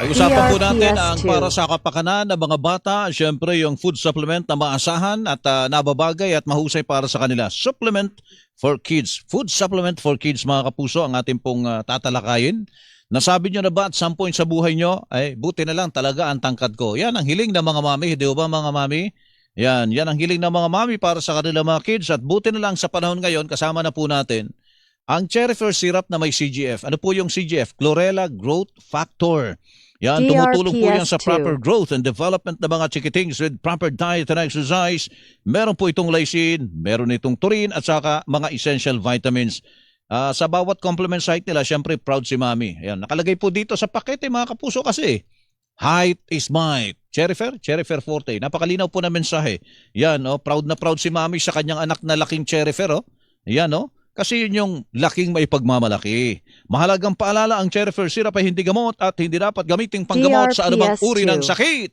Pag-usapan po natin ang DRPS2. para sa kapakanan ng mga bata, siyempre yung food supplement na maasahan at nababagay at mahusay para sa kanila. Supplement for kids. Food supplement for kids, mga kapuso, ang ating pong tatalakayin. Nasabi nyo na ba at some point sa buhay nyo, ay buti na lang talaga ang tangkad ko. Yan ang hiling ng mga mami, di ba mga mami? Yan ang hiling ng mga mami para sa kanilang mga kids at buti na lang sa panahon ngayon, kasama na po natin ang Cherryfer syrup na may CGF. Ano po yung CGF? Chlorella Growth Factor. Yan, tumutulong po yan sa DRPS2. proper growth and development ng mga chikitings with proper diet and exercise. Meron po itong lysine, meron itong taurine at saka mga essential vitamins. Sa bawat complement site nila, syempre proud si Mami. Ayan, nakalagay po dito sa pakete mga kapuso kasi height is might. Cherryfer Forte. Napakalinaw po na mensahe. Yan, proud na proud si Mami sa kanyang anak na laking Cherryfer. Yan, kasi yun yung laking maipagmamalaki. Mahalagang paalala, ang Cherryfer syrup ay hindi gamot at hindi dapat gamiting panggamot sa anumang uri ng DRPS2. sakit.